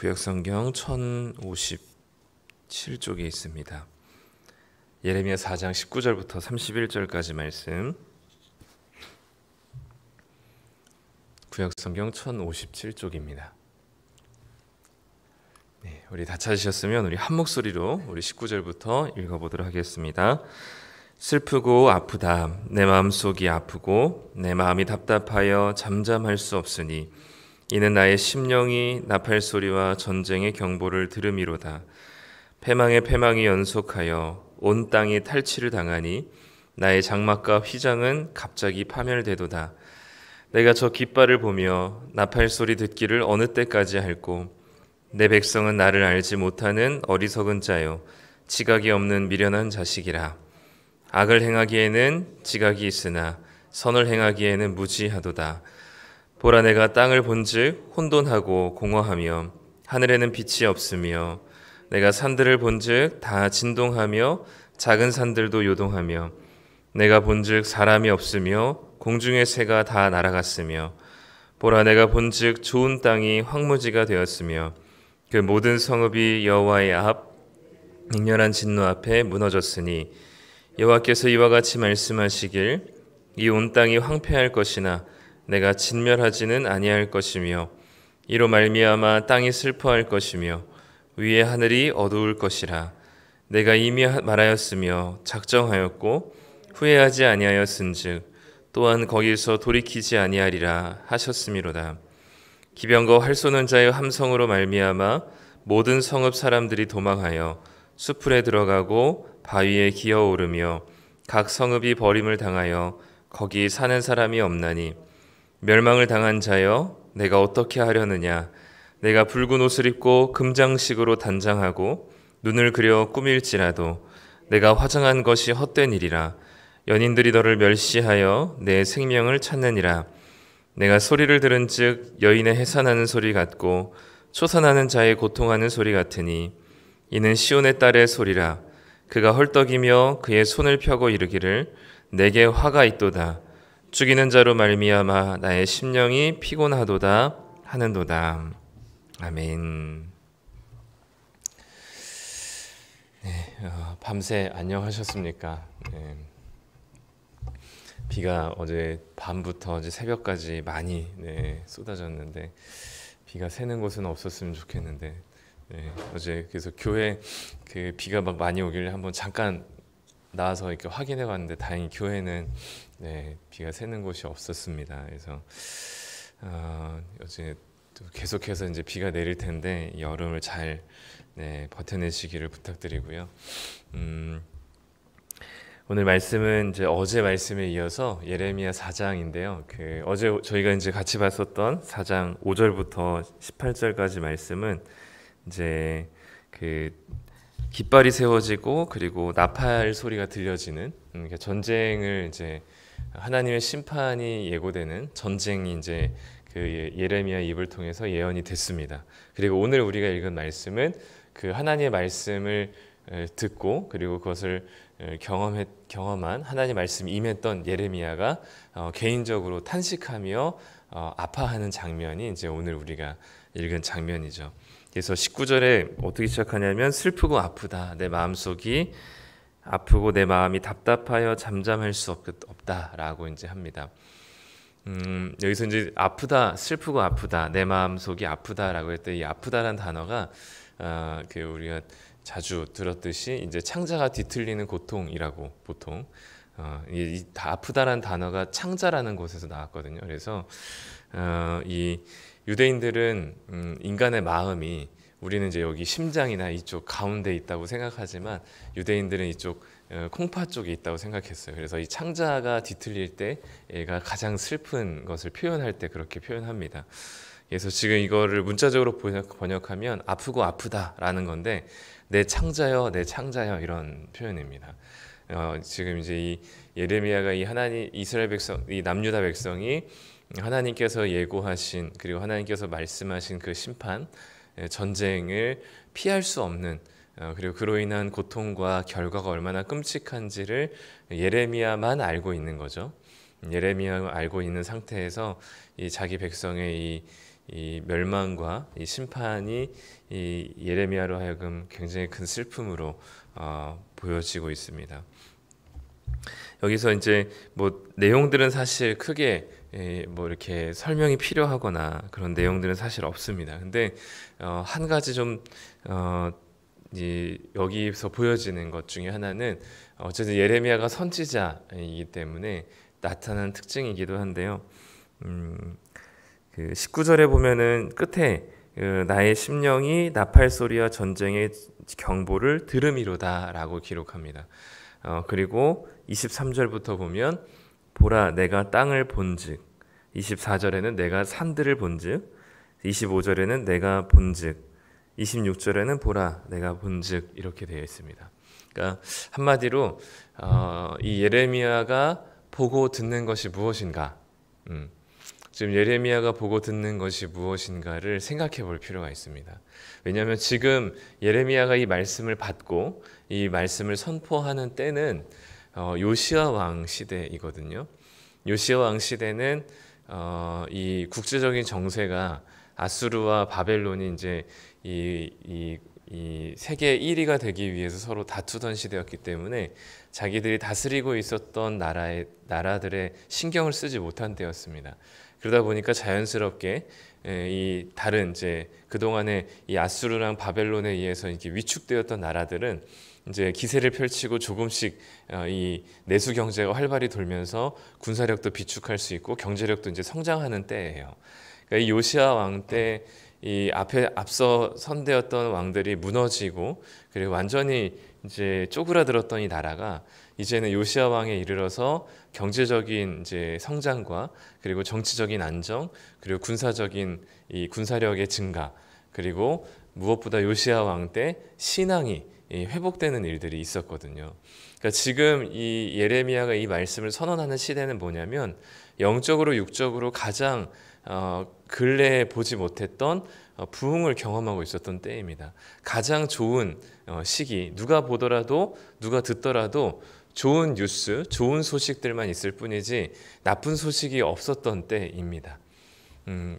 구약성경 1057쪽에 있습니다. 예레미야 4장 19절부터 31절까지 말씀. 구약성경 1057쪽입니다. 우리 다 찾으셨으면 우리 한 목소리로 우리 19절부터 읽어보도록 하겠습니다. 슬프고 아프다. 내 마음속이 아프고 내 마음이 답답하여 잠잠할 수 없으니 이는 나의 심령이 나팔 소리와 전쟁의 경보를 들음이로다. 패망의 패망이 연속하여 온 땅이 탈취를 당하니 나의 장막과 휘장은 갑자기 파멸되도다. 내가 저 깃발을 보며 나팔 소리 듣기를 어느 때까지 할꼬. 내 백성은 나를 알지 못하는 어리석은 자요 지각이 없는 미련한 자식이라. 악을 행하기에는 지각이 있으나 선을 행하기에는 무지하도다. 보라, 내가 땅을 본즉 혼돈하고 공허하며 하늘에는 빛이 없으며 내가 산들을 본즉 다 진동하며 작은 산들도 요동하며 내가 본즉 사람이 없으며 공중의 새가 다 날아갔으며 보라, 내가 본즉 좋은 땅이 황무지가 되었으며 그 모든 성읍이 여호와의 앞 맹렬한 진노 앞에 무너졌으니 여호와께서 이와 같이 말씀하시길 이 온 땅이 황폐할 것이나 내가 진멸하지는 아니할 것이며 이로 말미암아 땅이 슬퍼할 것이며 위의 하늘이 어두울 것이라. 내가 이미 말하였으며 작정하였고 후회하지 아니하였은즉 또한 거기서 돌이키지 아니하리라 하셨음이로다. 기병과 활 쏘는 자의 함성으로 말미암아 모든 성읍 사람들이 도망하여 수풀에 들어가고 바위에 기어오르며 각 성읍이 버림을 당하여 거기 사는 사람이 없나니 멸망을 당한 자여 내가 어떻게 하려느냐. 내가 붉은 옷을 입고 금장식으로 단장하고 눈을 그려 꾸밀지라도 내가 화장한 것이 헛된 일이라. 연인들이 너를 멸시하여 내 생명을 찾느니라. 내가 소리를 들은즉 여인의 해산하는 소리 같고 초산하는 자의 고통하는 소리 같으니 이는 시온의 딸의 소리라. 그가 헐떡이며 그의 손을 펴고 이르기를 내게 화가 있도다. 죽이는 자로 말미암아 나의 심령이 피곤하도다 하는도다. 아멘. 밤새 안녕하셨습니까? 비가 어제 밤부터 어제 새벽까지 많이 쏟아졌는데 비가 새는 곳은 없었으면 좋겠는데 어제 그래서 교회 그 비가 막 많이 오길래 한번 잠깐 나와서 이렇게 확인해 봤는데 다행히 교회는 비가 새는 곳이 없었습니다. 그래서 어제 또 계속해서 이제 비가 내릴 텐데 여름을 잘 버텨내시기를 부탁드리고요. 오늘 말씀은 이제 어제 말씀에 이어서 예레미야 4장인데요. 어제 저희가 이제 같이 봤었던 4장 5절부터 18절까지 말씀은 이제 깃발이 세워지고 그리고 나팔 소리가 들려지는 전쟁을 이제 하나님의 심판이 예고되는 전쟁이 이제 예레미야 입을 통해서 예언이 됐습니다. 그리고 오늘 우리가 읽은 말씀은 그 하나님의 말씀을 듣고 그리고 그것을 경험한 하나님의 말씀이 임했던 예레미야가 개인적으로 탄식하며 아파하는 장면이 이제 오늘 우리가 읽은 장면이죠. 그래서 19절에 어떻게 시작하냐면 슬프고 아프다. 내 마음속이 아프고 내 마음이 답답하여 잠잠할 수 없다라고 이제 합니다. 여기서 이제 아프다, 슬프고 아프다, 내 마음속이 아프다라고 했더니 이 아프다라는 단어가 우리가 자주 들었듯이 이제 창자가 뒤틀리는 고통이라고 보통 이 아프다라는 단어가 창자라는 곳에서 나왔거든요. 그래서 이 유대인들은 인간의 마음이 우리는 이제 여기 심장이나 이쪽 가운데 있다고 생각하지만 유대인들은 이쪽 콩팥 쪽에 있다고 생각했어요. 그래서 이 창자가 뒤틀릴 때 얘가 가장 슬픈 것을 표현할 때 그렇게 표현합니다. 그래서 지금 이거를 문자적으로 번역하면 아프고 아프다라는 건데 내 창자여, 내 창자여 이런 표현입니다. 지금 이제 이 예레미야가 이 하나님 이스라엘 백성, 이 남유다 백성이 하나님께서 예고하신 그리고 하나님께서 말씀하신 그 심판 전쟁을 피할 수 없는 그리고 그로 인한 고통과 결과가 얼마나 끔찍한지를 예레미야만 알고 있는 거죠. 예레미야가 알고 있는 상태에서 이 자기 백성의 이 멸망과 이 심판이 이 예레미야로 하여금 굉장히 큰 슬픔으로 보여지고 있습니다. 여기서 이제 뭐 내용들은 사실 크게 뭐 이렇게 설명이 필요하거나 그런 내용들은 사실 없습니다. 근데 한 가지 좀 여기서 보여지는 것 중에 하나는 어쨌든 예레미야가 선지자이기 때문에 나타난 특징이기도 한데요. 그 19절에 보면은 끝에 나의 심령이 나팔 소리와 전쟁의 경보를 들음이로다라고 기록합니다. 그리고 23절부터 보면 보라 내가 땅을 본즉, 24절에는 내가 산들을 본즉, 25절에는 내가 본즉, 26절에는 보라 내가 본즉 이렇게 되어 있습니다. 그러니까 한마디로 이 예레미야가 보고 듣는 것이 무엇인가, 지금 예레미야가 보고 듣는 것이 무엇인가를 생각해 볼 필요가 있습니다. 왜냐하면 지금 예레미야가 이 말씀을 받고 이 말씀을 선포하는 때는 요시야 왕 시대이거든요. 요시야 왕 시대는 이 국제적인 정세가 아수르와 바벨론이 이제 이 세계 1위가 되기 위해서 서로 다투던 시대였기 때문에 자기들이 다스리고 있었던 나라들의 신경을 쓰지 못한 때였습니다. 그러다 보니까 자연스럽게 이 다른 이제 그동안에 이 아수르랑 바벨론에 의해서 이렇게 위축되었던 나라들은 이제 기세를 펼치고 조금씩 이 내수 경제가 활발히 돌면서 군사력도 비축할 수 있고 경제력도 이제 성장하는 때예요. 그러니까 이 요시야 왕 때 이 앞서 선대었던 왕들이 무너지고 그리고 완전히 이제 쪼그라들었던 이 나라가 이제는 요시야 왕에 이르러서 경제적인 이제 성장과 그리고 정치적인 안정 그리고 군사적인 이 군사력의 증가 그리고 무엇보다 요시야 왕 때 신앙이 회복되는 일들이 있었거든요. 그러니까 지금 이 예레미야가 이 말씀을 선언하는 시대는 뭐냐면 영적으로 육적으로 가장 근래에 보지 못했던 부흥을 경험하고 있었던 때입니다. 가장 좋은 시기, 누가 보더라도 누가 듣더라도 좋은 뉴스, 좋은 소식들만 있을 뿐이지 나쁜 소식이 없었던 때입니다.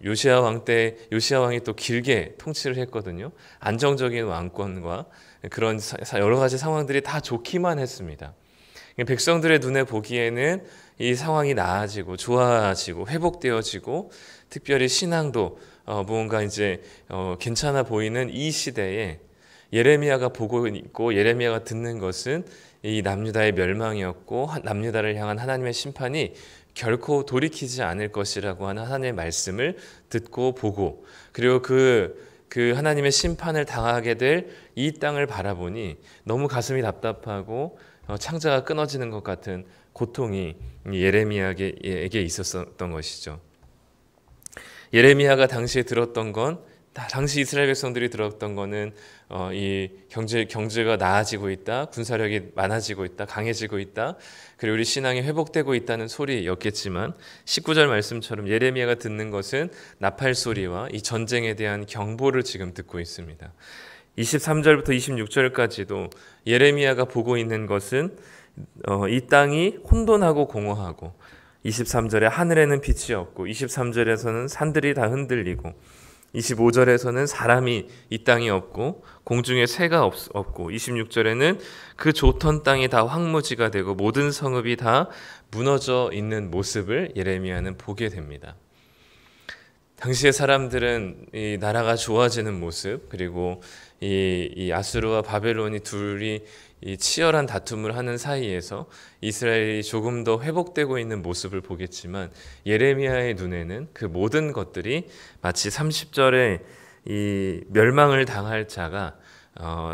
요시야 왕 때 요시야 왕이 또 길게 통치를 했거든요. 안정적인 왕권과 그런 여러 가지 상황들이 다 좋기만 했습니다. 백성들의 눈에 보기에는 이 상황이 나아지고 좋아지고 회복되어지고 특별히 신앙도 뭔가 이제 괜찮아 보이는 이 시대에 예레미야가 보고 있고 예레미야가 듣는 것은 이 남유다의 멸망이었고 남유다를 향한 하나님의 심판이 결코 돌이키지 않을 것이라고 하는 하나님의 말씀을 듣고 보고 그리고 그 하나님의 심판을 당하게 될 이 땅을 바라보니 너무 가슴이 답답하고 창자가 끊어지는 것 같은 고통이 예레미야에게 있었던 것이죠. 예레미야가 당시에 들었던 건 당시 이스라엘 백성들이 들었던 거는 이 경제가 나아지고 있다, 군사력이 많아지고 있다, 강해지고 있다, 그리고 우리 신앙이 회복되고 있다는 소리였겠지만 19절 말씀처럼 예레미야가 듣는 것은 나팔 소리와 이 전쟁에 대한 경보를 지금 듣고 있습니다. 23절부터 26절까지도 예레미야가 보고 있는 것은 이 땅이 혼돈하고 공허하고 23절에 하늘에는 빛이 없고 23절에서는 산들이 다 흔들리고 25절에서는 사람이 이 땅이 없고 공중에 새가 없고 26절에는 그 좋던 땅이 다 황무지가 되고 모든 성읍이 다 무너져 있는 모습을 예레미야는 보게 됩니다. 당시의 사람들은 이 나라가 좋아지는 모습 그리고 이 아수르와 바벨론이 둘이 이 치열한 다툼을 하는 사이에서 이스라엘이 조금 더 회복되고 있는 모습을 보겠지만 예레미야의 눈에는 그 모든 것들이 마치 30절에 이 멸망을 당할 자가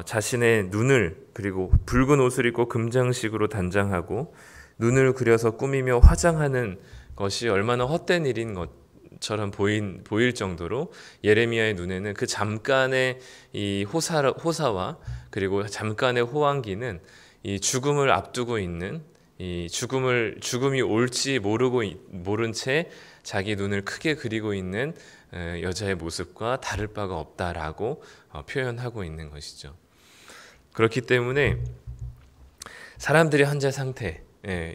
자신의 눈을 그리고 붉은 옷을 입고 금장식으로 단장하고 눈을 그려서 꾸미며 화장하는 것이 얼마나 헛된 일인 것처럼 보일 정도로 예레미야의 눈에는 그 잠깐의 이 호사와 그리고 잠깐의 호황기는 이 죽음을 앞두고 있는 이 죽음이 올지 모른 채 자기 눈을 크게 그리고 있는 여자의 모습과 다를 바가 없다라고 표현하고 있는 것이죠. 그렇기 때문에 사람들의 현재 상태,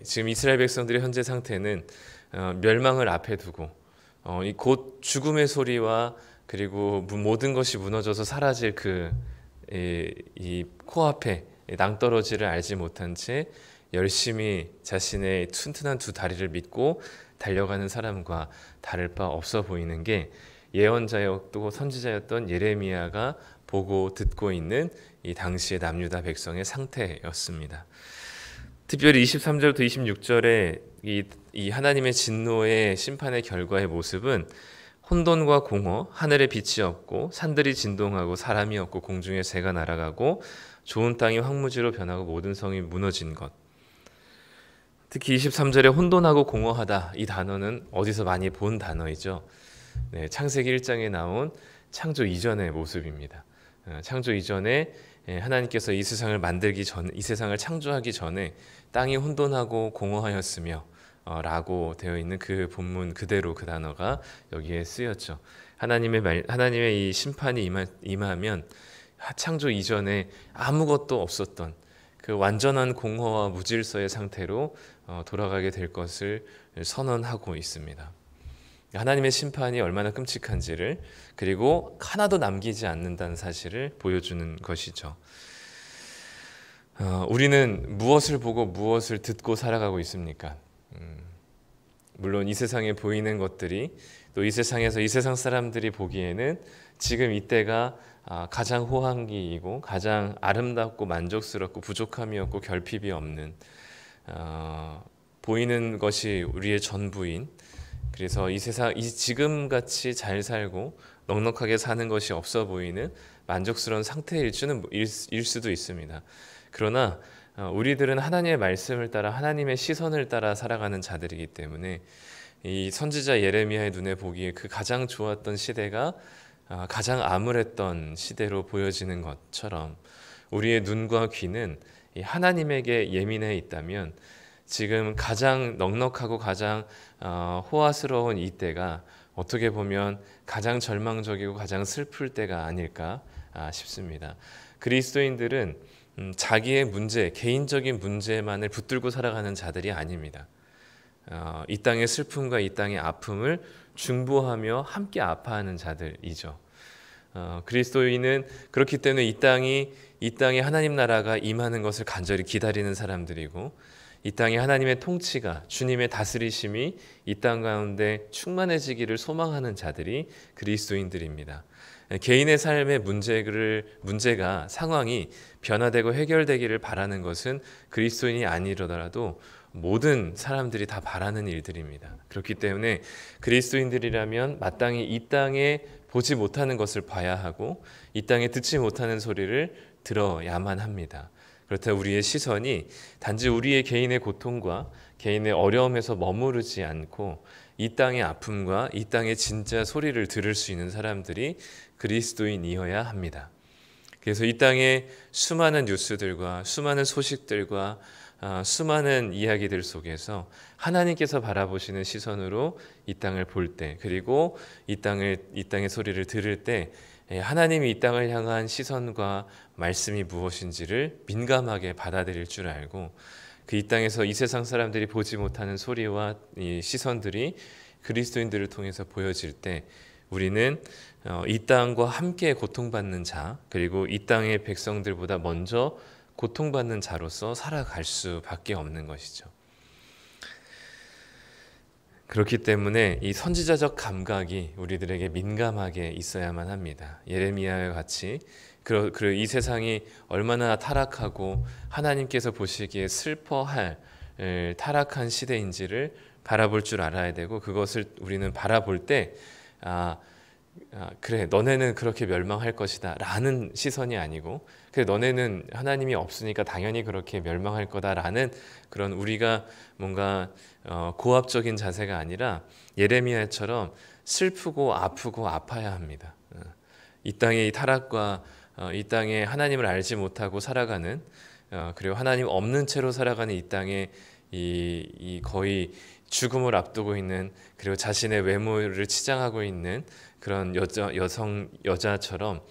지금 이스라엘 백성들의 현재 상태는 멸망을 앞에 두고 이 곧 죽음의 소리와 그리고 모든 것이 무너져서 사라질 이 코앞에 낭떠러지를 알지 못한 채 열심히 자신의 튼튼한 두 다리를 믿고 달려가는 사람과 다를 바 없어 보이는 게 예언자였고 선지자였던 예레미야가 보고 듣고 있는 이 당시의 남유다 백성의 상태였습니다. 특별히 23절부터 26절에 이 하나님의 진노의 심판의 결과의 모습은 혼돈과 공허, 하늘에 빛이 없고 산들이 진동하고 사람이 없고 공중에 새가 날아가고 좋은 땅이 황무지로 변하고 모든 성이 무너진 것. 특히 23절에 혼돈하고 공허하다, 이 단어는 어디서 많이 본 단어이죠. 네, 창세기 1장에 나온 창조 이전의 모습입니다. 창조 이전에 하나님께서 이 세상을 이 세상을 창조하기 전에 땅이 혼돈하고 공허하였으며 라고 되어 있는 그 본문 그대로 그 단어가 여기에 쓰였죠. 하나님의 이 심판이 임하면 창조 이전에 아무것도 없었던 그 완전한 공허와 무질서의 상태로 돌아가게 될 것을 선언하고 있습니다. 하나님의 심판이 얼마나 끔찍한지를, 그리고 하나도 남기지 않는다는 사실을 보여주는 것이죠. 우리는 무엇을 보고 무엇을 듣고 살아가고 있습니까? 물론 이 세상에 보이는 것들이, 또 이 세상에서 이 세상 사람들이 보기에는 지금 이때가 가장 호황기이고 가장 아름답고 만족스럽고 부족함이 없고 결핍이 없는, 보이는 것이 우리의 전부인, 그래서 이 세상, 지금 같이 잘 살고 넉넉하게 사는 것이 없어 보이는 만족스러운 상태일 수도 있습니다. 그러나 우리들은 하나님의 말씀을 따라, 하나님의 시선을 따라 살아가는 자들이기 때문에 이 선지자 예레미야의 눈에 보기에 그 가장 좋았던 시대가 가장 암울했던 시대로 보여지는 것처럼, 우리의 눈과 귀는 하나님에게 예민해 있다면 지금 가장 넉넉하고 가장 호화스러운 이때가 어떻게 보면 가장 절망적이고 가장 슬플 때가 아닐까 싶습니다. 그리스도인들은 자기의 문제, 개인적인 문제만을 붙들고 살아가는 자들이 아닙니다. 이 땅의 슬픔과 이 땅의 아픔을 중보하며 함께 아파하는 자들이죠. 그리스도인은 그렇기 때문에 이 땅에 하나님 나라가 임하는 것을 간절히 기다리는 사람들이고, 이 땅에 하나님의 통치가, 주님의 다스리심이 이 땅 가운데 충만해지기를 소망하는 자들이 그리스도인들입니다. 개인의 삶의 문제가, 상황이 변화되고 해결되기를 바라는 것은 그리스도인이 아니더라도 모든 사람들이 다 바라는 일들입니다. 그렇기 때문에 그리스도인들이라면 마땅히 이 땅에 보지 못하는 것을 봐야 하고, 이 땅에 듣지 못하는 소리를 들어야만 합니다. 그렇다면 우리의 시선이 단지 우리의 개인의 고통과 개인의 어려움에서 머무르지 않고 이 땅의 아픔과 이 땅의 진짜 소리를 들을 수 있는 사람들이 그리스도인이어야 합니다. 그래서 이 땅의 수많은 뉴스들과 수많은 소식들과 수많은 이야기들 속에서 하나님께서 바라보시는 시선으로 이 땅을 볼 때, 그리고 이 땅의 소리를 들을 때 하나님이 이 땅을 향한 시선과 말씀이 무엇인지를 민감하게 받아들일 줄 알고, 그 이 땅에서 이 세상 사람들이 보지 못하는 소리와 이 시선들이 그리스도인들을 통해서 보여질 때 우리는 이 땅과 함께 고통받는 자, 그리고 이 땅의 백성들보다 먼저 고통받는 자로서 살아갈 수밖에 없는 것이죠. 그렇기 때문에 이 선지자적 감각이 우리들에게 민감하게 있어야만 합니다. 예레미야와 같이 이 세상이 얼마나 타락하고 하나님께서 보시기에 슬퍼할 타락한 시대인지를 바라볼 줄 알아야 되고, 그것을 우리는 바라볼 때 그래, 너네는 그렇게 멸망할 것이다 라는 시선이 아니고, 그래, 너네는 하나님이 없으니까 당연히 그렇게 멸망할 거다라는 그런, 우리가 뭔가 고압적인 자세가 아니라 예레미야처럼 슬프고 아프고 아파야 합니다. 이 땅의 타락과 이 땅에 하나님을 알지 못하고 살아가는, 그리고 하나님 없는 채로 살아가는 이 땅에 이 거의 죽음을 앞두고 있는, 그리고 자신의 외모를 치장하고 있는 그런 여자처럼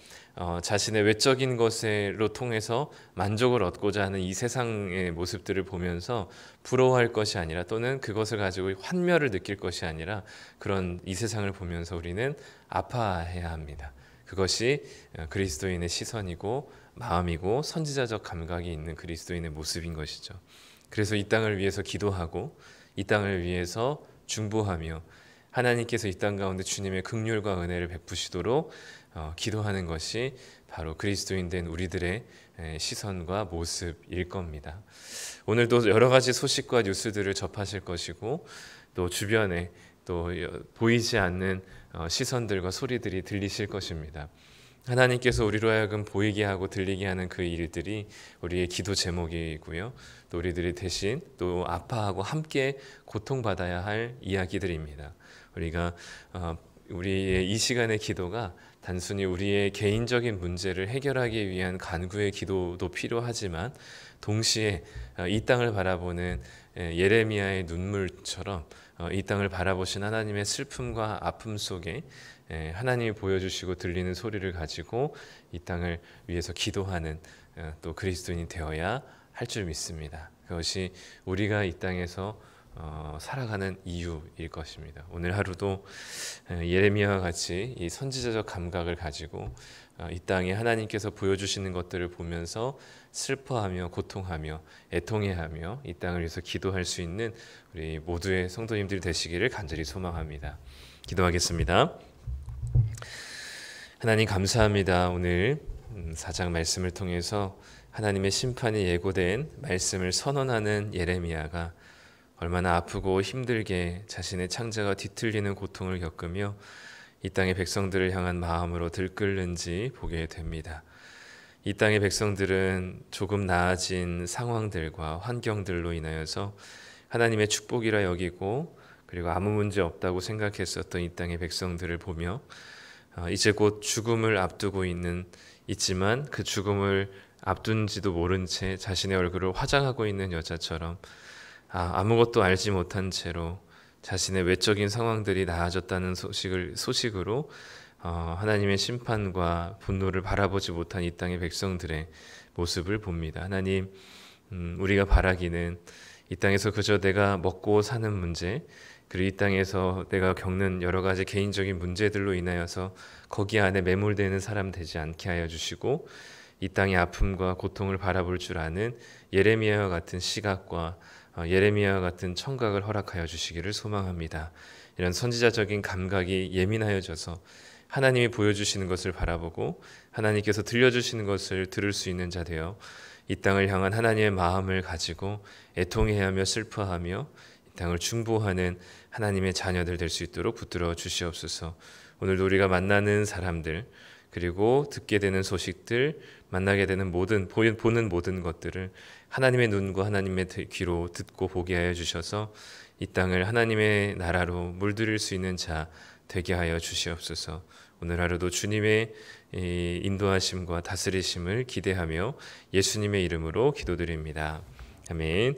자신의 외적인 것으로 통해서 만족을 얻고자 하는 이 세상의 모습들을 보면서 부러워할 것이 아니라, 또는 그것을 가지고 환멸을 느낄 것이 아니라, 그런 이 세상을 보면서 우리는 아파해야 합니다. 그것이 그리스도인의 시선이고 마음이고 선지자적 감각이 있는 그리스도인의 모습인 것이죠. 그래서 이 땅을 위해서 기도하고 이 땅을 위해서 중보하며 하나님께서 이 땅 가운데 주님의 긍휼과 은혜를 베푸시도록 기도하는 것이 바로 그리스도인 된 우리들의 시선과 모습일 겁니다. 오늘도 여러 가지 소식과 뉴스들을 접하실 것이고, 또 주변에 또 보이지 않는 시선들과 소리들이 들리실 것입니다. 하나님께서 우리로 하여금 보이게 하고 들리게 하는 그 일들이 우리의 기도 제목이고요. 또 우리들이 대신 또 아파하고 함께 고통받아야 할 이야기들입니다. 우리가 우리의 이 시간의 기도가 단순히 우리의 개인적인 문제를 해결하기 위한 간구의 기도도 필요하지만, 동시에 이 땅을 바라보는 예레미야의 눈물처럼 이 땅을 바라보신 하나님의 슬픔과 아픔 속에 하나님이 보여주시고 들리는 소리를 가지고 이 땅을 위해서 기도하는 또 그리스도인이 되어야 할 줄 믿습니다. 그것이 우리가 이 땅에서 살아가는 이유일 것입니다. 오늘 하루도 예레미야와 같이 이 선지자적 감각을 가지고 이 땅에 하나님께서 보여주시는 것들을 보면서 슬퍼하며 고통하며 애통해하며 이 땅을 위해서 기도할 수 있는 우리 모두의 성도님들이 되시기를 간절히 소망합니다. 기도하겠습니다. 하나님 감사합니다. 오늘 4장 말씀을 통해서 하나님의 심판이 예고된 말씀을 선언하는 예레미야가 얼마나 아프고 힘들게 자신의 창자가 뒤틀리는 고통을 겪으며 이 땅의 백성들을 향한 마음으로 들끓는지 보게 됩니다. 이 땅의 백성들은 조금 나아진 상황들과 환경들로 인하여서 하나님의 축복이라 여기고, 그리고 아무 문제 없다고 생각했었던 이 땅의 백성들을 보며 이제 곧 죽음을 앞두고 있지만 그 죽음을 앞둔지도 모른 채 자신의 얼굴을 화장하고 있는 여자처럼 아무것도 알지 못한 채로 자신의 외적인 상황들이 나아졌다는 소식으로 하나님의 심판과 분노를 바라보지 못한 이 땅의 백성들의 모습을 봅니다. 하나님, 우리가 바라기는 이 땅에서 그저 내가 먹고 사는 문제, 그리고 이 땅에서 내가 겪는 여러 가지 개인적인 문제들로 인하여서 거기 안에 매몰되는 사람 되지 않게 하여 주시고, 이 땅의 아픔과 고통을 바라볼 줄 아는 예레미야와 같은 시각과 예레미야와 같은 청각을 허락하여 주시기를 소망합니다. 이런 선지자적인 감각이 예민하여져서 하나님이 보여주시는 것을 바라보고 하나님께서 들려주시는 것을 들을 수 있는 자 되어 이 땅을 향한 하나님의 마음을 가지고 애통해하며 슬퍼하며 이 땅을 중보하는 하나님의 자녀들 될 수 있도록 붙들어 주시옵소서. 오늘도 우리가 만나는 사람들, 그리고 듣게 되는 소식들, 만나게 되는 보는 모든 것들을 하나님의 눈과 하나님의 귀로 듣고 보게 하여 주셔서 이 땅을 하나님의 나라로 물들일 수 있는 자 되게 하여 주시옵소서. 오늘 하루도 주님의 인도하심과 다스리심을 기대하며 예수님의 이름으로 기도드립니다. 아멘.